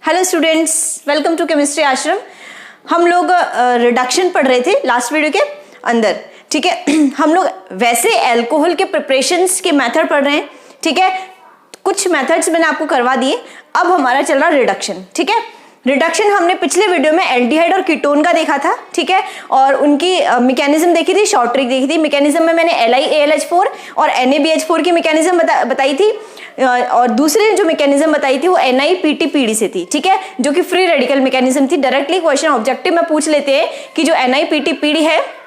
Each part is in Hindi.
Hello students, welcome to chemistry Ashram. हम लोग रिडक्शन पढ़ रहे थे लास्ट वीडियो के अंदर, ठीक है। हम लोग वैसे अल्कोहल के प्रिपरेशंस के मेथड पढ़ रहे हैं, ठीक है। कुछ मेथड्स मैंने आपको करवा दिए, अब हमारा चल रहा रिडक्शन, ठीक है। रिडक्शन हमने पिछले वीडियो में एल्डिहाइड और कीटोन का देखा था, ठीक है, और उनकी मैकेनिज्म देखी थी, शॉर्ट ट्रिक देखी थी। मैकेनिज्म में मैंने LiAlH4 और NaBH4 की मैकेनिज्म बताई थी, और दूसरी जो मैकेनिज्म बताई थी वो NiPTPD से थी, ठीक है, जो कि फ्री रेडिकल मैकेनिज्म थी। डायरेक्टली क्वेश्चन ऑब्जेक्टिव में पूछ लेते हैं कि जो NiPTPD है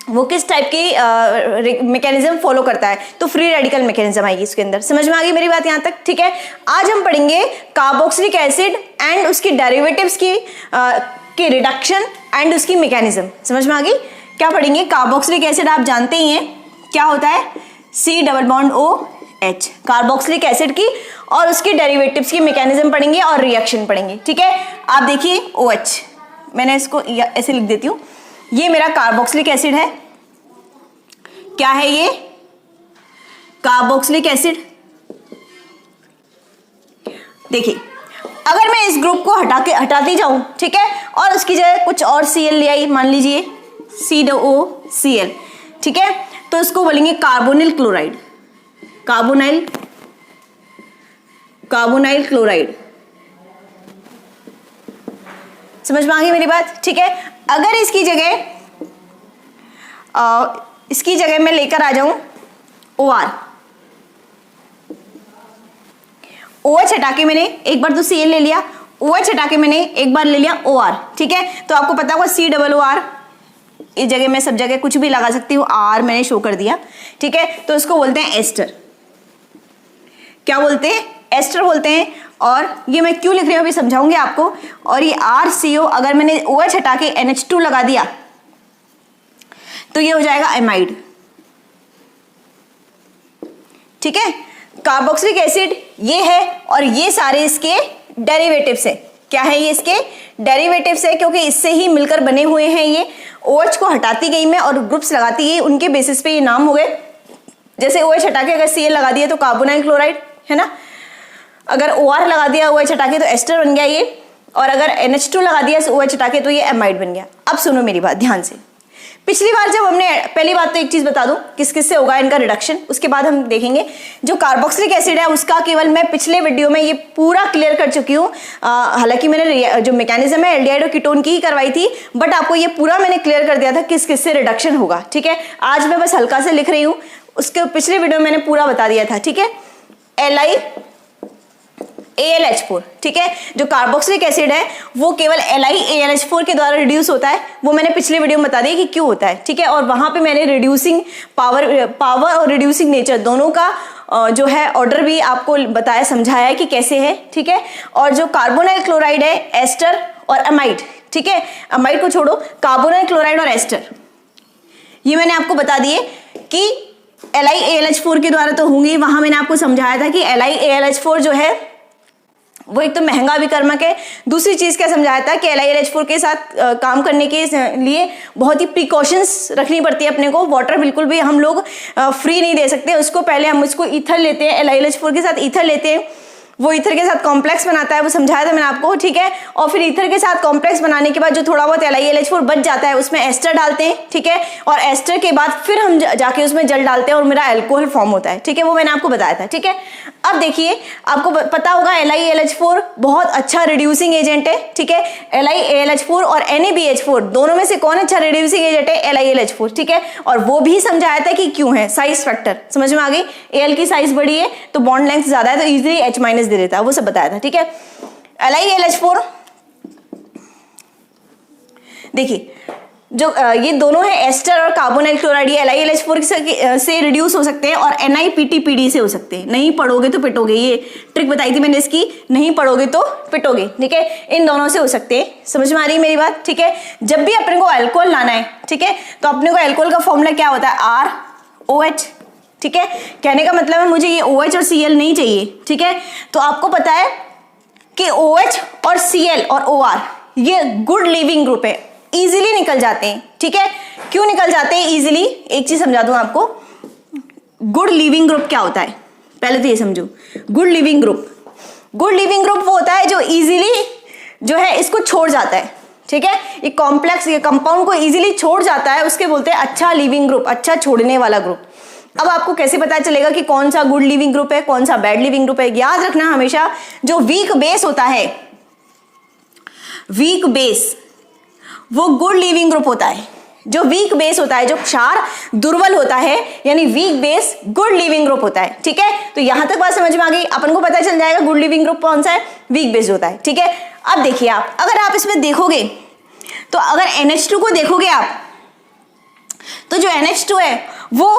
वो किस टाइप की मैकेनिज्म फॉलो करता है, तो फ्री रेडिकल मैकेनिज्म आएगी इसके अंदर। समझ में आ गई मेरी बात यहाँ तक, ठीक है। आज हम पढ़ेंगे कार्बोक्सिलिक एसिड एंड उसकी डेरिवेटिव्स की रिडक्शन एंड उसकी मैकेनिज्म। समझ में आ गई? क्या पढ़ेंगे? कार्बोक्सिलिक एसिड आप जानते ही हैं क्या होता है, C+OH, कार्बोक्सिलिक एसिड की, और उसकी डेरिवेटिव्स की मैकेनिज्म पढ़ेंगे और रिएक्शन पढ़ेंगे, ठीक है। आप देखिए OH, मैंने इसको ऐसे लिख देती हूँ, ये मेरा कार्बोक्सिलिक एसिड है। क्या है ये? Carboxylic acid. देखिए, अगर मैं इस ग्रुप को हटाती जाऊं, ठीक है, और उसकी जगह कुछ और Cl ले आई, मान लीजिए COCl, ठीक है, तो इसको बोलेंगे कार्बोनिल क्लोराइड, कार्बोनाइल क्लोराइड। समझ में आ गई मेरी बात, ठीक है। अगर इसकी जगह मैं लेकर आ जाऊं OR, OH हटा के मैंने एक बार तो Cl ले लिया, OH हटा के मैंने एक बार ले लिया OR, ठीक है। तो आपको पता होगा COOR, इस जगह मैं सब जगह कुछ भी लगा सकती हूँ, R मैंने शो कर दिया, ठीक है। तो इसको बोलते हैं एस्टर। क्या बोलते हैं? एस्टर बोलते हैं। और ये मैं क्यों लिख रही हूँ अभी समझाऊंगी आपको। और ये RCO, अगर मैंने OH हटा के NH2 लगा दिया तो ये हो जाएगा एमाइड, ठीक है। कार्बोक्सिलिक एसिड ये है, और ये सारे इसके डेरिवेटिव्स है। क्या है ये? इसके डेरिवेटिव्स है, क्योंकि इससे ही मिलकर बने हुए हैं ये। OH को हटाती गई मैं और ग्रुप्स लगाती गई, उनके बेसिस पे ये नाम हो गए। जैसे OH हटा के अगर Cl लगा दिया तो कार्बोनाइल क्लोराइड है ना, अगर OR लगा दिया OH हटा के तो एस्टर बन गया ये, और अगर NH2 लगा दिया OH हटा के तो ये एमाइड बन गया। अब सुनो मेरी बात ध्यान से। पिछली बार जब हमने, पहली बात तो एक चीज बता दूं, किस किस से होगा इनका रिडक्शन, उसके बाद हम देखेंगे। जो कार्बोक्सिलिक एसिड है उसका केवल मैं पिछले वीडियो में ये पूरा क्लियर कर चुकी हूँ। हालांकि मैंने जो मैकेनिज्म है एल्डिहाइड और कीटोन की ही करवाई थी, बट आपको ये पूरा मैंने क्लियर कर दिया था किस किस से रिडक्शन होगा, ठीक है। आज मैं बस हल्का से लिख रही हूँ, उसके पिछले वीडियो में मैंने पूरा बता दिया था, ठीक है। LiAlH4, ठीक है। जो कार्बोक्सिलिक एसिड है वो केवल LiAlH4 के द्वारा रिड्यूस होता है, वो मैंने पिछले वीडियो में बता दिया कि क्यों होता है, ठीक है। और वहां पे मैंने रिड्यूसिंग पावर और रिड्यूसिंग नेचर दोनों का जो है ऑर्डर भी आपको बताया, समझाया है कि कैसे है, ठीक है। और जो कार्बोनाइल क्लोराइड है, एस्टर और अमाइड, ठीक है, अमाइड को छोड़ो, कार्बोनाइल क्लोराइड और एस्टर ये मैंने आपको बता दिए कि LiAlH4 के द्वारा तो होंगे। वहां मैंने आपको समझाया था कि LiAlH4 जो है वो एक तो महंगा विकर्मक है, दूसरी चीज क्या समझाया था कि LiAlH4 के साथ काम करने के लिए बहुत ही प्रिकॉशंस रखनी पड़ती है अपने को। वाटर बिल्कुल भी हम लोग फ्री नहीं दे सकते उसको, पहले हम उसको ईथर लेते हैं, LiAlH4 के साथ ईथर लेते हैं, वो ईथर के साथ कॉम्प्लेक्स बनाता है, वो समझाया था मैंने आपको, ठीक है। और फिर ईथर के साथ कॉम्प्लेक्स बनाने के बाद जो थोड़ा बहुत LiAlH4 बच जाता है उसमें एस्टर डालते हैं, ठीक है। और एस्टर के बाद फिर हम जाके उसमें जल डालते हैं और मेरा अल्कोहल फॉर्म होता है, ठीक है। वो मैंने आपको बताया था, ठीक है। अब देखिए, आपको पता होगा LiAlH4 बहुत अच्छा रिड्यूसिंग एजेंट है, ठीक है। LiAlH4 और NaBH4 दोनों में से कौन अच्छा रिड्यूसिंग एजेंट है? LiAlH4, ठीक है। और वो भी समझाया था कि क्यों है, साइज फैक्टर समझ में आ गई। Al की साइज बड़ी है तो बॉन्ड लेंथ ज्यादा है तो इजीली H- दे देता है, वो सब बताया था, ठीक है। LiAlH4 देखिए, जो ये दोनों है एस्टर और कार्बोनाइल क्लोराइड, ये LiAlH4 से रिड्यूस हो सकते हैं और NiPTPD से हो सकते हैं। नहीं पढ़ोगे तो पिटोगे, ये ट्रिक बताई थी मैंने इसकी, नहीं पढ़ोगे तो पिटोगे, ठीक है। इन दोनों से हो सकते हैं। समझ में आ रही है मेरी बात, ठीक है। जब भी अपने को अल्कोहल लाना है, ठीक है, तो अपने को अल्कोहल का फॉर्मूला क्या होता है? ROH, ठीक है। कहने का मतलब है मुझे ये OH और Cl नहीं चाहिए, ठीक है। तो आपको पता है कि OH और Cl और OR ये गुड लीविंग ग्रुप है, इजीली निकल जाते हैं, ठीक है। क्यों निकल जाते हैं इजीली? एक चीज समझा दूं आपको, गुड लीविंग ग्रुप क्या होता है, पहले तो ये समझो। Good leaving group good leaving group वो होता है जो इजीली जो है इसको छोड़ जाता है, ठीक है, ये कॉम्प्लेक्स ये कंपाउंड को इजीली छोड़ जाता है, उसके बोलते हैं अच्छा लिविंग ग्रुप, अच्छा छोड़ने वाला ग्रुप। अब आपको कैसे पता चलेगा कि कौन सा गुड लिविंग ग्रुप है, कौन सा बैड लिविंग ग्रुप है? याद रखना हमेशा जो वीक बेस होता है, वीक बेस वो गुड लिविंग ग्रुप होता है। जो वीक बेस होता है, जो क्षार दुर्बल होता है, यानी weak base good leaving group होता है, ठीक है। तो यहां तक बात समझ में आ गई, अपन को पता चल जाएगा गुड लिविंग ग्रुप कौन सा है, वीक बेस होता है, ठीक है। अब देखिए आप, अगर आप इसमें देखोगे तो अगर NH2 को देखोगे आप, तो जो NH2 है वो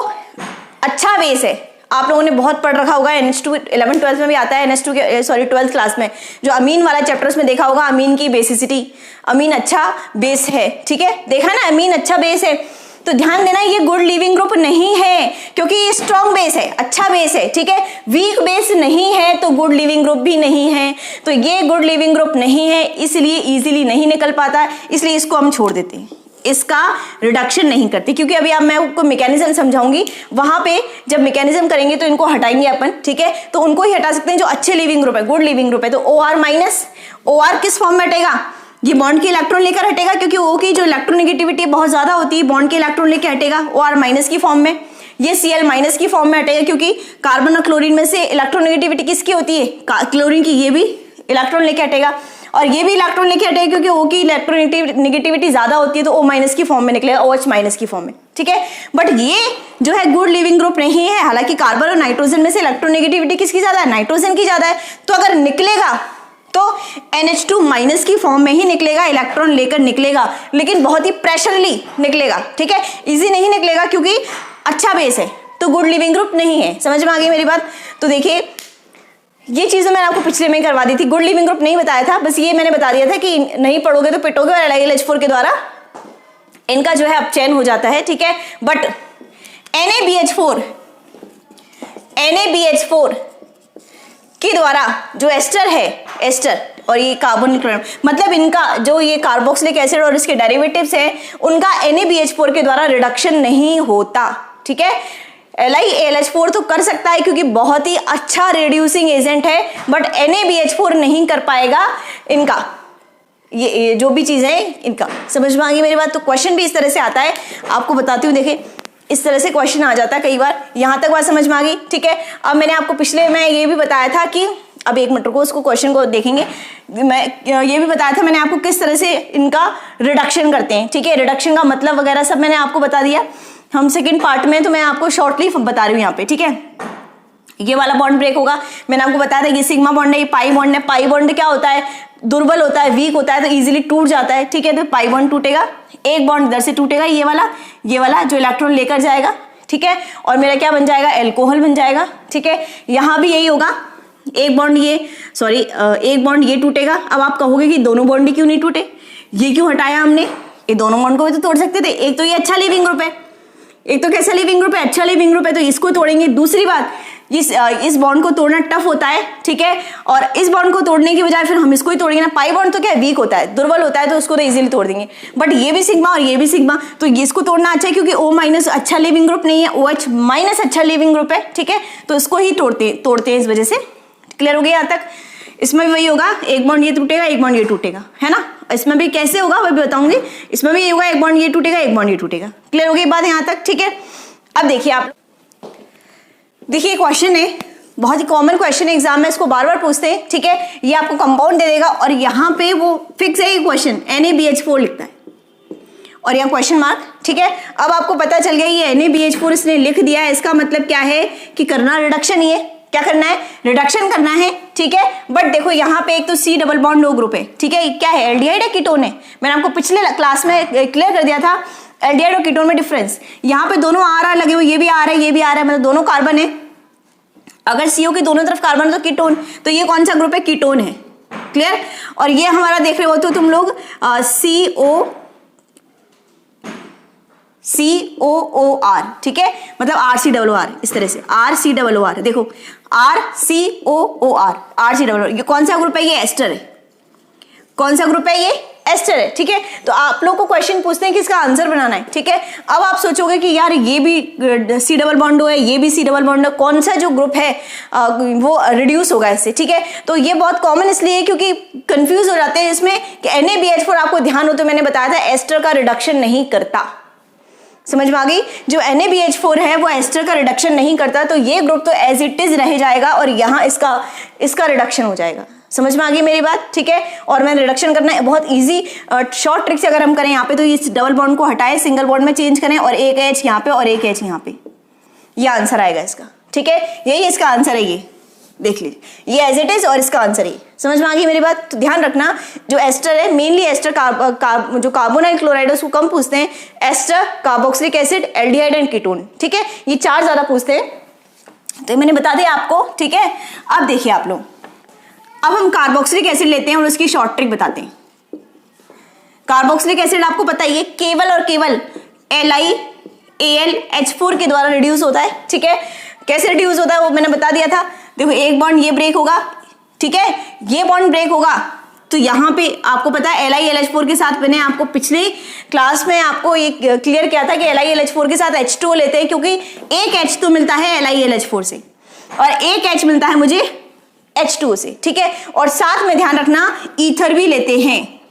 अच्छा बेस है। आप लोगों ने बहुत पढ़ रखा होगा NH2, 11th 12th में भी आता है NH2 के, सॉरी 12th क्लास में जो अमीन वाला चैप्टर्स में देखा होगा, अमीन की बेसिसिटी, अमीन अच्छा बेस है, ठीक है, देखा ना, अमीन अच्छा बेस है। तो ध्यान देना ये गुड लिविंग ग्रुप नहीं है, क्योंकि ये स्ट्रॉन्ग बेस है, अच्छा बेस है, ठीक है। वीक बेस नहीं है तो गुड लिविंग ग्रुप भी नहीं है, तो ये गुड लिविंग ग्रुप नहीं है, इसलिए इजीली नहीं निकल पाता, इसलिए इसको हम छोड़ देते हैं, इसका रिडक्शन नहीं करते। क्योंकि अभी अब मैं आपको मैकेनिज्म समझाऊंगी, वहां पे जब मैकेनिज्म करेंगे तो इनको हटाएंगे अपन, ठीक है। तो उनको ही हटा सकते हैं जो अच्छे लिविंग ग्रुप है, गुड लिविंग ग्रुप है। तो OR माइनस, OR किस फॉर्म में हटेगा? ये बॉन्ड के इलेक्ट्रॉन लेकर हटेगा, क्योंकि O की जो इलेक्ट्रोनेगेटिविटी बहुत ज्यादा होती है, बॉन्ड के इलेक्ट्रॉन लेकर हटेगा OR माइनस की फॉर्म में। ये Cl माइनस की फॉर्म में हटेगा, क्योंकि कार्बन और क्लोरीन में से इलेक्ट्रोनेगेटिविटी किसकी होती है? क्लोरीन की। ये भी इलेक्ट्रॉन लेके हटेगा, और ये भी इलेक्ट्रॉन लेके हटेगा, क्योंकि O की इलेक्ट्रोनेगेटिविटी ज्यादा होती है, तो O माइनस की फॉर्म में निकलेगा, OH माइनस की फॉर्म में, ठीक है। बट ये जो है गुड लिविंग ग्रुप नहीं है। हालांकि कार्बन और नाइट्रोजन में से इलेक्ट्रोनेगेटिविटी किसकी ज्यादा है? नाइट्रोजन की ज्यादा है। तो अगर निकलेगा तो NH2 माइनस की फॉर्म में ही निकलेगा, इलेक्ट्रॉन लेकर निकलेगा, लेकिन बहुत ही प्रेशरली निकलेगा, ठीक है, इजी नहीं निकलेगा, क्योंकि अच्छा बेस है, तो गुड लिविंग ग्रुप नहीं है। समझ में आ गई मेरी बात? तो देखिए ये चीजें मैंने आपको पिछले में करवा दी थी, गुड लिविंग ग्रुप नहीं बताया था, बस ये मैंने बता दिया था कि नहीं पढ़ोगे तो पिटोगे, और LiLH4 के द्वारा इनका जो है अपचयन हो जाता है, ठीक है। बट NaBH4 के द्वारा जो एस्टर है, एस्टर और ये कार्बन, मतलब इनका जो ये कार्बोक्सिलिक एसिड और इसके डेरिवेटिव्स हैं, उनका NaBH4 के द्वारा रिडक्शन नहीं होता, ठीक है। LiAlH4 तो कर सकता है क्योंकि बहुत ही अच्छा रिड्यूसिंग एजेंट है, बट NaBH4 नहीं कर पाएगा इनका, ये जो भी चीज है इनका। समझ में आ गई मेरी बात? तो क्वेश्चन भी इस तरह से आता है, आपको बताती हूँ। देखिए इस तरह से क्वेश्चन आ जाता है कई बार। यहां तक बात समझ में आ गई, ठीक है। अब मैंने आपको पिछले में ये भी बताया था कि, अब एक मिनट को उसको क्वेश्चन को देखेंगे, मैं ये भी बताया था मैंने आपको किस तरह से इनका रिडक्शन करते हैं, ठीक है। रिडक्शन का मतलब वगैरह सब मैंने आपको बता दिया। हम सेकंड पार्ट में, तो मैं आपको शॉर्टली बता रही हूँ यहाँ पे, ठीक है। ये वाला बॉन्ड ब्रेक होगा, मैंने आपको बताया था ये सिग्मा बॉन्ड है, ये पाई बॉन्ड है। पाई बॉन्ड क्या होता है? दुर्बल होता है, वीक होता है, तो इजीली टूट जाता है, ठीक है। तो पाई बॉन्ड टूटेगा, एक बॉन्ड इधर से टूटेगा, ये वाला जो इलेक्ट्रॉन लेकर जाएगा, ठीक है, और मेरा क्या बन जाएगा? अल्कोहल बन जाएगा, ठीक है। यहां भी यही होगा, एक बॉन्ड ये टूटेगा। अब आप कहोगे कि दोनों बॉन्ड क्यों नहीं टूटे, ये क्यों हटाया हमने? ये दोनों बॉन्ड को भी तो तोड़ सकते थे। एक तो ये अच्छा लिविंग ग्रुप है, एक तो कैसा लिविंग ग्रुप है? अच्छा लिविंग ग्रुप है, तो इसको तोड़ेंगे। दूसरी बात, इस बॉन्ड को तोड़ना टफ होता है, ठीक है, और इस बॉन्ड को तोड़ने की बजाय फिर हम इसको ही तोड़ेंगे ना। पाई बॉन्ड तो क्या वीक होता है, दुर्बल होता है, तो उसको तो इजीली तोड़ देंगे। बट ये भी सिग्मा और ये भी सिग्मा, तो इसको तोड़ना अच्छा है, क्योंकि O माइनस अच्छा लिविंग ग्रुप नहीं है, OH माइनस अच्छा लिविंग ग्रुप है, ठीक है। तो इसको ही तोड़ते हैं इस वजह से। क्लियर हो गया यहाँ तक? इसमें भी वही होगा, एक बॉन्ड ये टूटेगा, एक बॉन्ड ये टूटेगा, है ना। इसमें भी कैसे होगा वह भी बताऊंगी। इसमें भी ये होगा, एक बॉन्ड ये टूटेगा, एक बॉन्ड ये टूटेगा। क्लियर हो गई बात यहाँ तक? ठीक है। अब देखिए आप, देखिए क्वेश्चन है, बहुत ही कॉमन क्वेश्चन है, एग्जाम में इसको बार बार पूछते हैं, ठीक है। ये आपको कंपाउंड दे देगा और यहाँ पे वो फिक्स है ये क्वेश्चन, NaBH4 लिखता है और यहाँ क्वेश्चन मार्क, ठीक है। अब आपको पता चल गया ये NaBH4 इसने लिख दिया है, इसका मतलब क्या है कि करना रिडक्शन ही है। क्या करना है? रिडक्शन करना है, ठीक है। बट देखो यहाँ पे एक तो C डबल बॉन्ड लो ग्रुप है, ठीक है। क्या है? एल्डिहाइड है, कीटोन है? मैंने आपको पिछले क्लास में क्लियर कर दिया था एल्डिहाइड और कीटोन में डिफरेंस। यहाँ पे दोनों R लगे हुए, ये भी R है, ये भी R है, मतलब दोनों कार्बन है। अगर CO के दोनों तरफ कार्बन है तो कीटोन, तो ये कौन सा ग्रुप है? कीटोन है। क्लियर? और ये हमारा देख रहे हो तो तुम लोग COOR, ठीक है, मतलब RCOOR, इस तरह से RCOOR। देखो RCOOR, RCOOR। ये कौन सा ग्रुप है? ये एस्टर है। कौन सा ग्रुप है? ये एस्टर है, ठीक है। तो आप लोग को क्वेश्चन पूछते हैं कि इसका आंसर बनाना है, ठीक है। अब आप सोचोगे कि यार ये भी सी डबल बॉन्ड है, ये भी सी डबल बॉन्ड है, कौन सा जो ग्रुप है वो रिड्यूस होगा इससे, ठीक है। तो ये बहुत कॉमन इसलिए क्योंकि कंफ्यूज हो जाते हैं इसमें कि NaBH4 आपको ध्यान हो तो मैंने बताया था एस्टर का रिडक्शन नहीं करता, समझ में आ गई। जो NaBH4 है वो एस्टर का रिडक्शन नहीं करता, तो ये ग्रुप तो एज इट इज रह जाएगा और यहाँ इसका रिडक्शन हो जाएगा। समझ में आ गई मेरी बात, ठीक है। और मैं रिडक्शन करना है बहुत इजी, शॉर्ट ट्रिक से अगर हम करें यहाँ पे तो इस डबल बॉन्ड को हटाएं, सिंगल बॉन्ड में चेंज करें और एक H यहाँ पे और एक H यहाँ पे, ये आंसर आएगा इसका, ठीक है। यही इसका आंसर है, ये देख लीजिए, ये एज इट इज और इसका आंसर है। समझ में आ गई मेरी बात। तो ध्यान रखना जो एस्टर है, मेनली एस्टर जो कार्बोनाइल क्लोराइड है उसको कम पूछते हैं, ester, carboxylic acid, aldehyde and ketone, ठीक है। ये 4 ज्यादा पूछते हैं, तो मैंने बता दिया आपको, ठीक है। अब देखिए आप लोग, अब हम कार्बोक्सिलिक एसिड लेते हैं और उसकी शॉर्ट ट्रिक बताते हैं। कार्बोक्सिलिक एसिड आपको पता ही है केवल और केवल LiAlH4 के द्वारा रिड्यूस होता है, ठीक है। कैसे रिड्यूस होता है वो मैंने बता दिया था। देखो एक बॉन्ड ये ब्रेक होगा, ठीक है, ये बॉन्ड ब्रेक होगा तो यहाँ पे आपको पता है LiAlH4 के साथ, मैंने आपको पिछले क्लास में आपको ये क्लियर किया था कि LiAlH4 के साथ H2O लेते हैं क्योंकि एक H तो मिलता है LiAlH4 से और एक H मिलता है मुझे H2O से, ठीक है। और साथ में ध्यान रखना ईथर भी लेते हैं,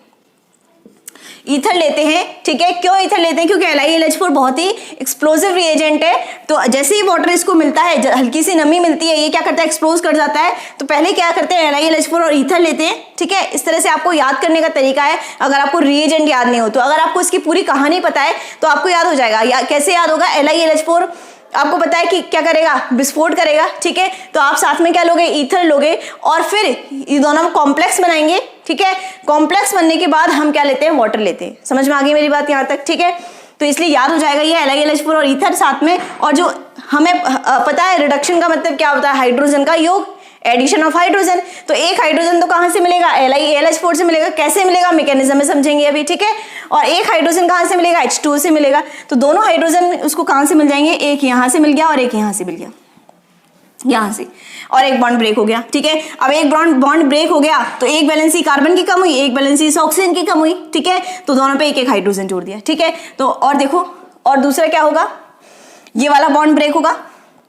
ईथर लेते हैं, ठीक है। क्यों ईथर लेते हैं? क्योंकि LiAlH4 बहुत ही एक्सप्लोसिव रिएजेंट है, तो जैसे ही वाटर इसको मिलता है, हल्की सी नमी मिलती है, ये क्या करता है, एक्सप्लोज कर जाता है। तो पहले क्या करते हैं, LiAlH4 और ईथर लेते हैं, ठीक है। इस तरह से आपको याद करने का तरीका है, अगर आपको रिएजेंट याद नहीं हो तो। अगर आपको इसकी पूरी कहानी पता है तो आपको याद हो जाएगा। कैसे याद होगा, LiAlH4 आपको पता है कि क्या करेगा, विस्फोट करेगा, ठीक है। तो आप साथ में क्या लोगे, ईथर लोगे और फिर ये दोनों कॉम्प्लेक्स बनाएंगे, ठीक है। कॉम्प्लेक्स बनने के बाद हम क्या लेते हैं, वाटर लेते हैं। समझ में आ गई मेरी बात यहाँ तक, ठीक है। तो इसलिए याद हो जाएगा ये LiAlH4 और ईथर साथ में। और जो हमें पता है रिडक्शन का मतलब क्या होता है, हाइड्रोजन का योग, एडिशन ऑफ हाइड्रोजन। तो एक हाइड्रोजन तो कहां से मिलेगा, LiAlH4 से मिलेगा। कैसे मिलेगा, मैकेनिज्म में समझेंगे अभी, ठीक है। और एक हाइड्रोजन कहां से मिलेगा, H2O से मिलेगा। तो दोनों हाइड्रोजन उसको कहां से मिल जाएंगे, एक यहां से मिल गया और एक यहां से मिल गया, यहां से, और एक बॉन्ड ब्रेक हो गया, ठीक है। अब एक बॉन्ड ब्रेक हो गया तो एक वैलेंसी कार्बन की कम हुई, एक वैलेंसी ऑक्सीजन की कम हुई, ठीक है। तो दोनों पे एक एक हाइड्रोजन जोड़ दिया, ठीक है। तो और देखो, और दूसरा क्या होगा, ये वाला बॉन्ड ब्रेक होगा,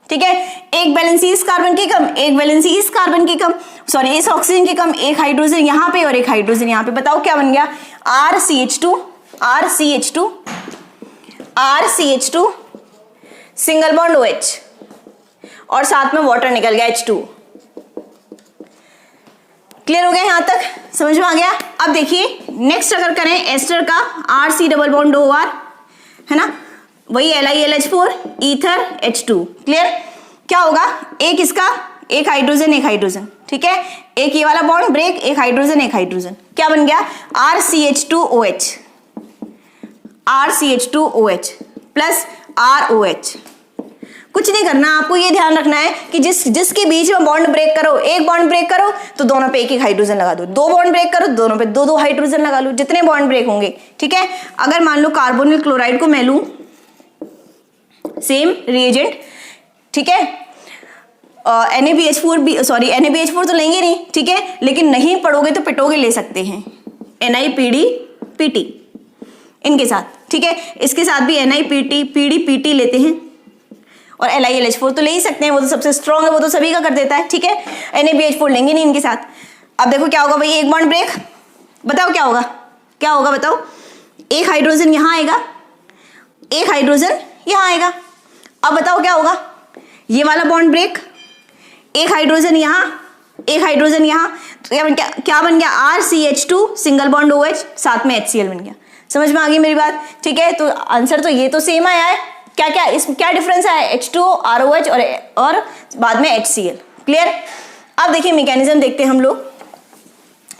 ठीक है। एक वैलेंसी इस कार्बन की कम, एक वैलेंसी इस कार्बन की कम, सॉरी इस ऑक्सीजन की कम, एक हाइड्रोजन यहाँ पे और एक हाइड्रोजन यहाँ पे। बताओ क्या बन गया, RCH2 सिंगल बॉन्ड OH और साथ में वाटर निकल गया H2। क्लियर हो गया यहाँ तक, समझ में आ गया। अब देखिए नेक्स्ट अगर करें एस्टर का, RC डबल बॉन्ड OR है ना, वही LiAlH4 ईथर H2। क्लियर, क्या होगा, एक इसका, एक हाइड्रोजन, ठीक है। एक ये वाला बॉन्ड ब्रेक, एक हाइड्रोजन, क्या बन गया, RCH2OH प्लस ROH। कुछ नहीं करना, आपको ये ध्यान रखना है कि जिसके बीच में बॉन्ड ब्रेक करो, एक बॉन्ड ब्रेक करो तो दोनों पे एक एक हाइड्रोजन लगा दो, दो बॉन्ड ब्रेक करो दोनों पे दो दो हाइड्रोजन लगा लो, जितने बॉन्ड ब्रेक होंगे, ठीक है। अगर मान लो कार्बोनिल क्लोराइड को मैं लूं, सेम रिएजेंट, ठीक है, NaBH4 तो लेंगे नहीं, ठीक है, लेकिन नहीं पढ़ोगे तो पिटोगे ले सकते हैं, NiPD/PT इनके साथ, ठीक है। इसके साथ भी NiPD/PT लेते हैं और LiAlH4 तो ले ही सकते हैं, वो तो सबसे स्ट्रॉन्ग है, वो तो सभी का कर देता है, ठीक है। NaBH4 लेंगे नहीं इनके साथ। अब देखो क्या होगा भाई, एक बॉन्ड ब्रेक, बताओ क्या होगा बताओ, एक हाइड्रोजन यहाँ आएगा, एक हाइड्रोजन यहाँ आएगा। अब बताओ क्या होगा, ये वाला बॉन्ड ब्रेक, एक हाइड्रोजन यहाँ, एक हाइड्रोजन यहाँ, तो क्या बन गया, RCH2 सिंगल बॉन्ड OH साथ में HCl बन गया। समझ में आ गई मेरी बात, ठीक है। तो आंसर तो ये तो सेम आया है, क्या डिफरेंस है, H2O, ROH और बाद में HCl। क्लियर। अब देखिए मैकेनिज्म देखते हैं हम लोग,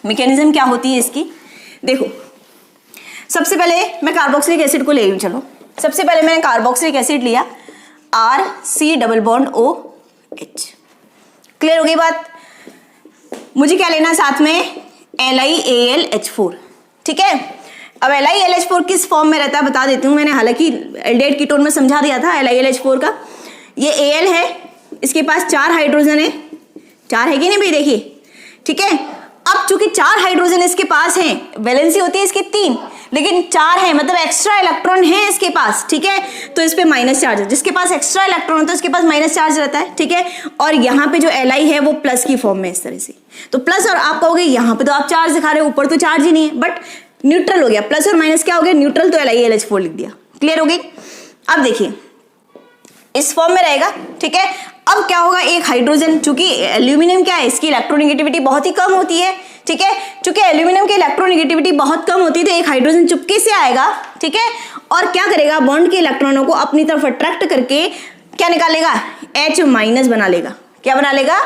मैकेनिज्म क्या होती है इसकी। देखो सबसे पहले मैं कार्बोक्सिलिक एसिड को ले लूँ, चलो सबसे पहले मैंने कार्बोक्सिलिक एसिड लिया, RC double bond OH। Clear हो गई बात। मुझे क्या लेना साथ में, LiAlH4, ठीक है। अब LiAlH4 किस फॉर्म में रहता है बता देती हूँ, मैंने हालांकि एल्डिहाइड कीटोन में समझा दिया था LiAlH4 का। ये Al है, इसके पास 4 हाइड्रोजन है, 4 है कि नहीं भाई, देखिए, ठीक है। अब चूंकि 4 हाइड्रोजन इसके पास हैं, वैलेंसी होती है इसकी 3, लेकिन 4 है मतलब एक्स्ट्रा इलेक्ट्रॉन है इसके पास, ठीक है, तो इस पे माइनस चार्ज है। जिसके पास एक्स्ट्रा इलेक्ट्रॉन होता है उसके पास माइनस चार्ज रहता है, ठीक है। और यहाँ पे जो Li है वो प्लस की फॉर्म में इस तरह से, तो प्लस, और आप कहोगे यहाँ पे तो आप चार्ज दिखा रहे हो, ऊपर तो चार्ज ही नहीं है, बट न्यूट्रल हो गया, प्लस और माइनस क्या हो गया, न्यूट्रल, तो LiAlH4 लिख दिया। क्लियर हो गई। अब देखिए इस फॉर्म में रहेगा, ठीक है। अब क्या होगा, एक हाइड्रोजन, चूंकि एल्यूमिनियम क्या है, इसकी इलेक्ट्रोनेगेटिविटी बहुत ही कम होती है, ठीक है, चूंकि एल्यूमिनियम की इलेक्ट्रोनेगेटिविटी बहुत कम होती है, तो एक हाइड्रोजन चुपके से आएगा, ठीक है, और क्या करेगा, बॉन्ड के इलेक्ट्रॉनों को अपनी तरफ अट्रैक्ट करके क्या निकालेगा, H- बना लेगा। क्या बना लेगा,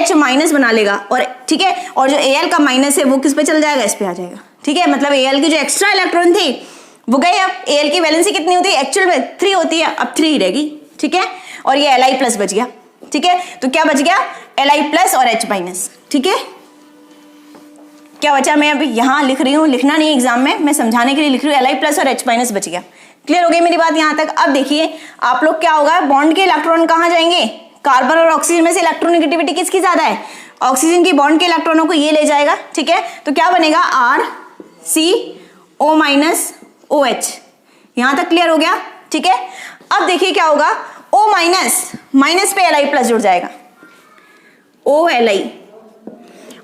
H- बना लेगा, और ठीक है, और जो Al का माइनस है वो किस पे चल जाएगा, इस पे आ जाएगा, ठीक है। मतलब Al की जो एक्स्ट्रा इलेक्ट्रॉन थी वो गए। अब Al की वैलेंसी कितनी होती है, एक्चुअल में 3 होती है, अब 3 ही रहेगी, ठीक है, और ये Li+ बच गया, ठीक है। तो क्या बच गया, Li+ और H-, ठीक है। क्या बचा, मैं अभी यहां लिख रही हूं, लिखना नहीं एग्जाम में, मैं समझाने के लिए लिख रही हूं, Li+ और H- बच गया। क्लियर हो गई मेरी बात यहां तक। अब देखिए आप लोग, क्या होगा, बॉन्ड के इलेक्ट्रॉन कहां जाएंगे, कार्बन और ऑक्सीजन में से इलेक्ट्रोनेगेटिविटी किसकी ज्यादा है, ऑक्सीजन की बॉन्ड के इलेक्ट्रॉनों को ये ले जाएगा, ठीक है। तो क्या बनेगा, RCO- OH। यहां तक क्लियर हो गया, ठीक है। अब देखिए क्या होगा, O- माइनस पे Li+ जुड़ जाएगा, OLi,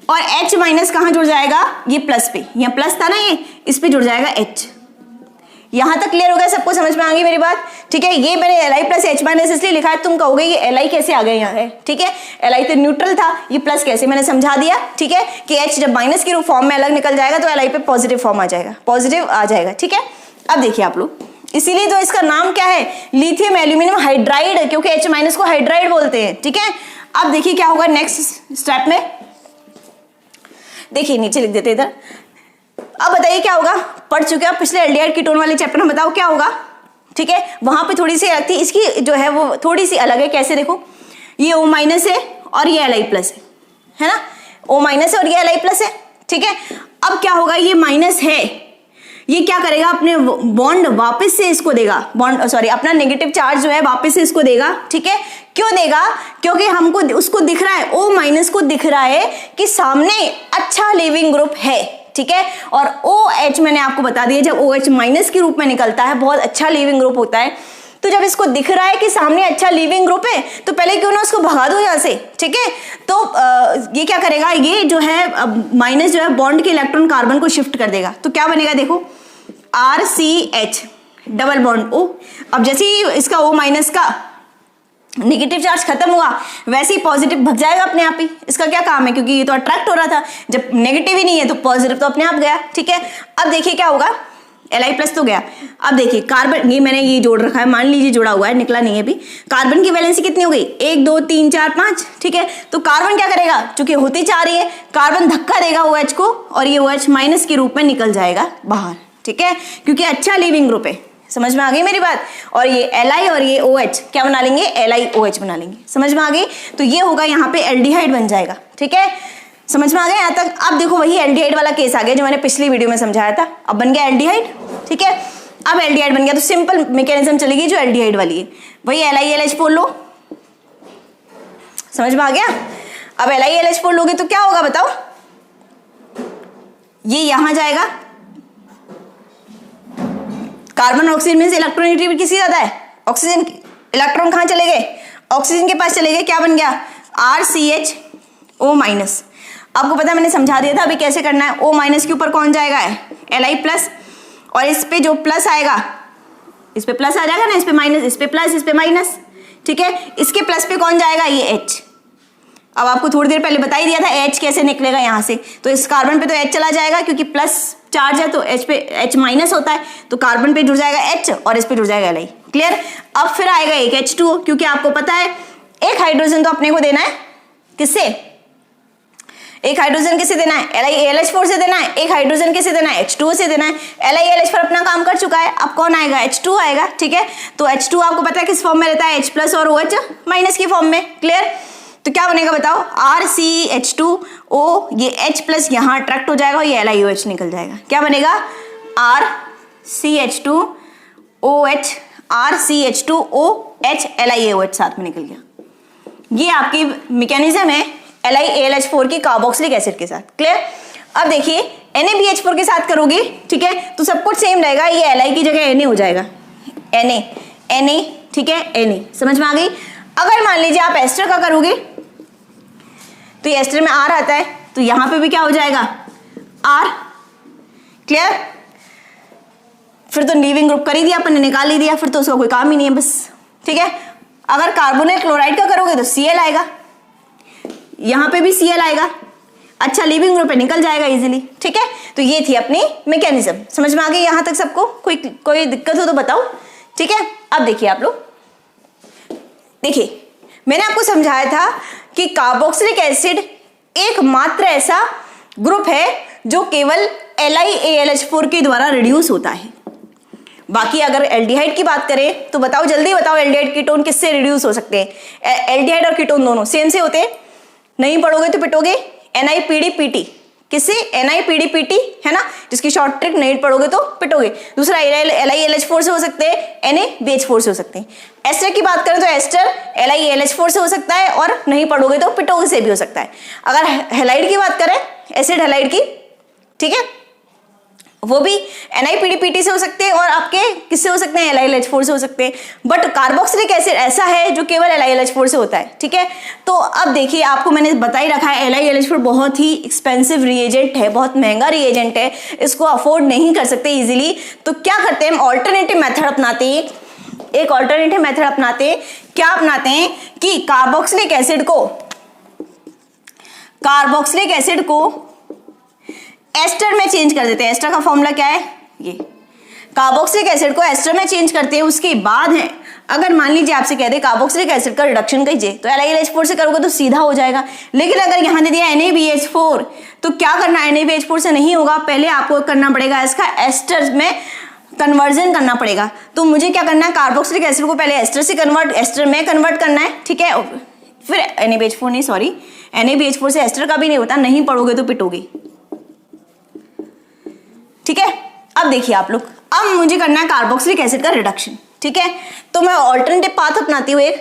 और H- कहां जुड़ जाएगा, ये प्लस पे, यहां प्लस था ना, ये इस पे जुड़ जाएगा H। यहां तक क्लियर हो गया, सबको समझ में आ गई मेरी बात, ठीक है। ये मैंने Li+ H- इसलिए लिखा है, तुम कहोगे ये Li कैसे आ गए यहाँ है, ठीक है, Li तो न्यूट्रल था, ये प्लस कैसे, मैंने समझा दिया, ठीक है, कि H जब माइनस के रूप फॉर्म में अलग निकल जाएगा तो Li पे पॉजिटिव फॉर्म आ जाएगा, पॉजिटिव आ जाएगा, ठीक है। अब देखिए आप लोग, इसीलिए तो इसका नाम क्या है, लिथियम एल्यूमिनियम हाइड्राइड, क्योंकि H- को हाइड्राइड बोलते हैं, ठीक है। अब देखिए क्या होगा नेक्स्ट स्टेप में, देखिए नीचे लिख देते इधर। अब बताइए क्या होगा, पढ़ चुके हैं पिछले एल्डिहाइड कीटोन वाले चैप्टर में, बताओ क्या होगा, ठीक है। वहां पे थोड़ी सी अलग थी, इसकी जो है वो थोड़ी सी अलग है। कैसे, देखो ये O- है और ये Li+ है ना, O- है और ये Li+ है, ठीक है। अब क्या होगा, ये माइनस है, ये क्या करेगा, अपने बॉन्ड वापस से इसको देगा, बॉन्ड सॉरी अपना नेगेटिव चार्ज जो है वापस से इसको देगा, ठीक है। क्यों देगा, क्योंकि हमको उसको दिख रहा है, O- को दिख रहा है कि सामने अच्छा लिविंग ग्रुप है, ठीक है। और OH मैंने आपको बता दिया, जब OH- के रूप में निकलता है बहुत अच्छा लिविंग ग्रुप होता है। तो जब इसको दिख रहा है कि सामने अच्छा लिविंग ग्रुप है, तो पहले क्यों ना उसको भगा दो यहाँ से, ठीक है। तो ये क्या करेगा, ये जो है माइनस जो है बॉन्ड के इलेक्ट्रॉन कार्बन को शिफ्ट कर देगा, तो क्या बनेगा, देखो RCH डबल बॉन्ड O। अब जैसे ही इसका O- का नेगेटिव चार्ज खत्म हुआ, वैसे ही पॉजिटिव भग जाएगा अपने आप ही। इसका क्या काम है, क्योंकि ये तो अट्रैक्ट हो रहा था, जब नेगेटिव ही नहीं है तो पॉजिटिव तो अपने आप गया, ठीक है। अब देखिए क्या होगा, Li+ तो गया। अब देखिए कार्बन, ये मैंने ये जोड़ रखा है, मान लीजिए जुड़ा हुआ है, निकला नहीं है अभी। कार्बन की वैलेंसी कितनी हो गई, 1 2 3 4 5, ठीक है। तो कार्बन क्या करेगा, चूंकि होती चाह रही है, कार्बन धक्का देगा OH को, और ये OH- के रूप में निकल जाएगा बाहर, ठीक है, क्योंकि अच्छा लिविंग ग्रुप है। समझ में आ गई मेरी बात। और ये Li और ये OH क्या बना लेंगे, LiOH बना लेंगे। समझ में आ गई, तो ये होगा यहाँ पे एल्डिहाइड बन जाएगा, ठीक है। समझ में आ गया यहाँ तक। अब देखो वही एल्डिहाइड वाला केस आ गया जो मैंने पिछली वीडियो में समझाया था, अब बन गया एल्डिहाइड, ठीक है। अब एल्डिहाइड बन गया तो सिंपल मैकेनिज्म चलेगी जो एल्डिहाइड वाली है, वही LiLH4 लो। समझ में आ गया। अब LiLH4 लोगे तो क्या होगा बताओ, ये यहां जाएगा, कार्बन ऑक्सीजन में से इलेक्ट्रोनेगेटिविटी किसकी ज्यादा है, ऑक्सीजन की। इलेक्ट्रॉन कहां चले गए, ऑक्सीजन के पास चले गए, क्या बन गया RCHO-। आपको पता है मैंने समझा दिया था अभी कैसे करना है। O- के ऊपर कौन जाएगा है Li+, और इस पे जो प्लस आएगा, इस पे प्लस आ जाएगा ना, इस पे माइनस, इस पे प्लस, इस पे माइनस, ठीक है। इसके प्लस पे कौन जाएगा, ये H। अब आपको थोड़ी देर पहले बता ही दिया था H कैसे निकलेगा यहाँ से, तो इस कार्बन पे तो H चला जाएगा क्योंकि प्लस चार्ज है, तो H पे H- होता है, तो कार्बन पे जुड़ जाएगा H और इस पे जुड़ जाएगा Li। क्लियर। अब फिर आएगा एक H2O, क्योंकि आपको पता है एक हाइड्रोजन तो अपने को देना है, किससे, एक हाइड्रोजन किसे देना है, LiAlH4 से देना है, एक हाइड्रोजन किसे देना है, H2O से देना है। LiAlH4 अपना काम कर चुका है, अब कौन आएगा, H2 आएगा, ठीक है। तो H2 आपको पता है किस फॉर्म में रहता है, H+ और OH- की फॉर्म में। क्लियर। तो क्या बनेगा बताओ, RCH2O, ये H+ यहां अट्रैक्ट हो जाएगा और ये LiOH निकल जाएगा, क्या बनेगा RCH2OH, RCH2OH LiAOH साथ में निकल गया। ये आपकी मैकेनिज्म है LiAlH4 की कार्बोक्सिलिक एसिड के साथ। क्लियर? अब देखिए NaBH4 के साथ करोगे, ठीक है, तो सब कुछ सेम रहेगा, ये Li की जगह Na हो जाएगा, Na, ठीक है, Na, समझ में आ गई। अगर मान लीजिए आप एस्टर का करोगे तो ये एस्टर में R आता है, तो यहां पे भी क्या हो जाएगा, R। क्लियर? फिर तो लीविंग ग्रुप कर ही दिया अपन ने, निकाल ही दिया, फिर तो उसका कोई काम ही नहीं है बस, ठीक है। अगर कार्बोनेट क्लोराइड का करोगे तो Cl आएगा, यहां पे भी Cl आएगा, अच्छा लीविंग ग्रुप पे निकल जाएगा इजीली, ठीक है। तो ये थी अपनी मैकेनिज्म, समझ में आ गई यहां तक सबको? कोई दिक्कत हो तो बताओ, ठीक है। अब देखिए आप लोग, देखिए मैंने आपको समझाया था कि कार्बोक्सिलिक एसिड एकमात्र ऐसा ग्रुप है जो केवल LiAlH4 के द्वारा रिड्यूस होता है। बाकी अगर एल्डिहाइड की बात करें तो बताओ, जल्दी बताओ, एल्डिहाइड कीटोन किससे रिड्यूस हो सकते हैं? एल्डिहाइड और कीटोन दोनों सेम से होते हैं, नहीं पढ़ोगे तो पिटोगे। NiPDPT किससे? NiPDPT है ना, जिसकी शॉर्ट ट्रिक नहीं पढ़ोगे तो पिटोगे। दूसरा LiAlH4 से हो सकते हैं, NaBH4 से हो सकते हैं। एस्टर की बात करें तो एस्टर LiAlH4 से हो सकता है, और नहीं पढ़ोगे तो पिटोगे से भी हो सकता है। अगर हैलाइड की बात करें, एसिड हैलाइड की, ठीक है, वो भी NiPDPT से हो सकते हैं, और आपके किससे हो सकते हैं? LiLH4 से हो सकते हैं। बट कार्बोक्सिलिक एसिड ऐसा है जो केवल LiLH4 से होता है, ठीक है। तो अब देखिए आपको मैंने बता ही रखा है, LiLH4 बहुत ही एक्सपेंसिव रिएजेंट है, बहुत महंगा रिएजेंट है, इसको अफोर्ड नहीं कर सकते इजीली। तो क्या करते हैं हम? ऑल्टरनेटिव मेथड अपनाते हैं, एक ऑल्टरनेटिव मेथड अपनाते हैं। क्या अपनाते हैं कि कार्बोक्सिलिक एसिड को एस्टर में चेंज कर देते हैं। एस्टर का फॉर्मूला क्या है? ये कार्बोक्सिलिक एसिड को एस्टर में चेंज करते हैं। उसके बाद है, अगर मान लीजिए आपसे कह दे कार्बोक्सिलिक एसिड का रिडक्शन कीजिए, तो LiLH4 से करोगे तो सीधा हो जाएगा। लेकिन अगर यहां दे दिया NaBH4, तो क्या करना है? NaBH4 से नहीं होगा, पहले आपको करना पड़ेगा इसका एस्टर में कन्वर्जन करना पड़ेगा। तो मुझे क्या करना है? कार्बोक्सिलिक एसिड को पहले एस्टर में कन्वर्ट करना है, ठीक है। फिर NaBH4 से एस्टर का भी नहीं होता, नहीं पढ़ोगे तो पिटोगे, ठीक है। अब देखिए आप लोग, अब मुझे करना है कार्बोक्सिलिक एसिड का रिडक्शन, ठीक है। तो मैं ऑल्टरनेटिव पाथ अपनाती हूँ, एक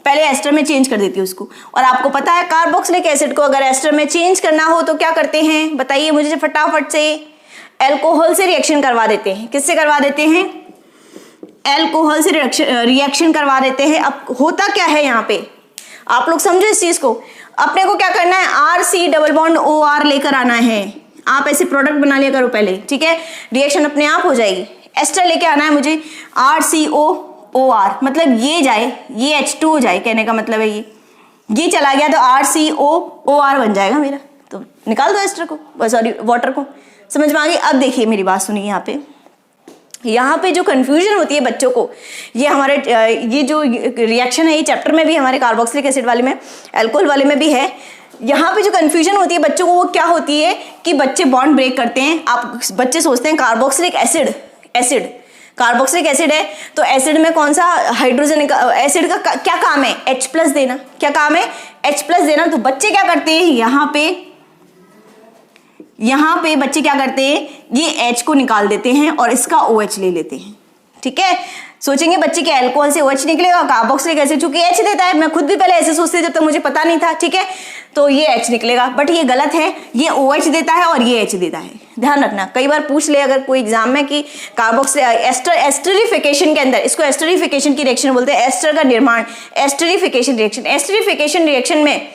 पहले एस्टर में चेंज कर देती हूँ उसको। और आपको पता है कार्बोक्सिलिक एसिड को अगर एस्टर में चेंज करना हो तो क्या करते हैं? बताइए मुझे फटाफट से। एल्कोहल से रिएक्शन करवा देते हैं। किससे करवा देते हैं? एल्कोहल से रिएक्शन करवा देते हैं। अब होता क्या है यहाँ पे, आप लोग समझो इस चीज को। अपने को क्या करना है? RC⋯OR लेकर आना है। आप ऐसे प्रोडक्ट बना लिया करो पहले, ठीक है, रिएक्शन अपने आप हो जाएगी। एस्टर लेके आना है मुझे, RCOOR, मतलब ये जाए, ये H2 हो जाए, कहने का मतलब है ये चला गया तो RCOOR बन जाएगा मेरा। तो निकाल दो एस्टर को, सॉरी वाटर को। समझ में आ गई? अब देखिए मेरी बात सुनिए, यहाँ पे जो कंफ्यूजन होती है बच्चों को, ये हमारे ये जो रिएक्शन है, ये चैप्टर में भी हमारे कार्बोक्सिलिक एसिड वाले में, अल्कोहल वाले में भी है। यहाँ पे जो कंफ्यूजन होती है बच्चों को, वो क्या होती है कि बच्चे बॉन्ड ब्रेक करते हैं। बच्चे सोचते हैं कार्बोक्सिलिक एसिड कार्बोक्सिलिक एसिड है, तो एसिड में कौन सा हाइड्रोजन, एसिड का क्या काम है? H+ देना। क्या काम है? H+ देना। तो बच्चे क्या करते हैं, यहाँ पे बच्चे क्या करते हैं, ये H को निकाल देते हैं और इसका OH ले लेते हैं, ठीक है। सोचेंगे बच्चे के अल्कोहल से OH निकलेगा, कार्बोक्सिलिक एसिड चूंकि H देता है, मैं खुद भी पहले ऐसे सोचती जब तक मुझे पता नहीं था, ठीक है, तो ये H निकलेगा, बट ये गलत है, ये OH देता है और ये H देता है। ध्यान रखना, कई बार पूछ ले अगर कोई एग्जाम में कि कार्बोक्सिलिक एस्टरिफिकेशन के अंदर, इसको एस्टरिफिकेशन की रिएक्शन बोलते हैं, एस्टर का निर्माण, एस्टरिफिकेशन रिएक्शन में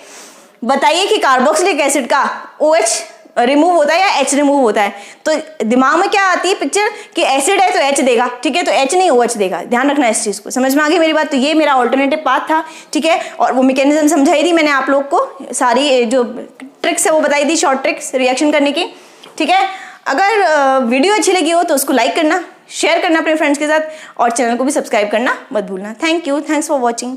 बताइए कि कार्बोक्सिलिक एसिड का OH रिमूव होता है या H रिमूव होता है। तो दिमाग में क्या आती है पिक्चर कि एसिड है तो H देगा, ठीक है, तो H नहीं OH देगा। ध्यान रखना इस चीज को। समझ में आ गई मेरी बात? तो ये मेरा ऑल्टरनेटिव पाथ था, ठीक है, और वो मैकेनिज्म समझाई थी मैंने आप लोग को, सारी जो ट्रिक्स है वो बताई थी, शॉर्ट ट्रिक्स रिएक्शन करने की, ठीक है। अगर वीडियो अच्छी लगी हो तो उसको लाइक करना, शेयर करना अपने फ्रेंड्स के साथ, और चैनल को भी सब्सक्राइब करना मत भूलना। Thank you, thanks for watching.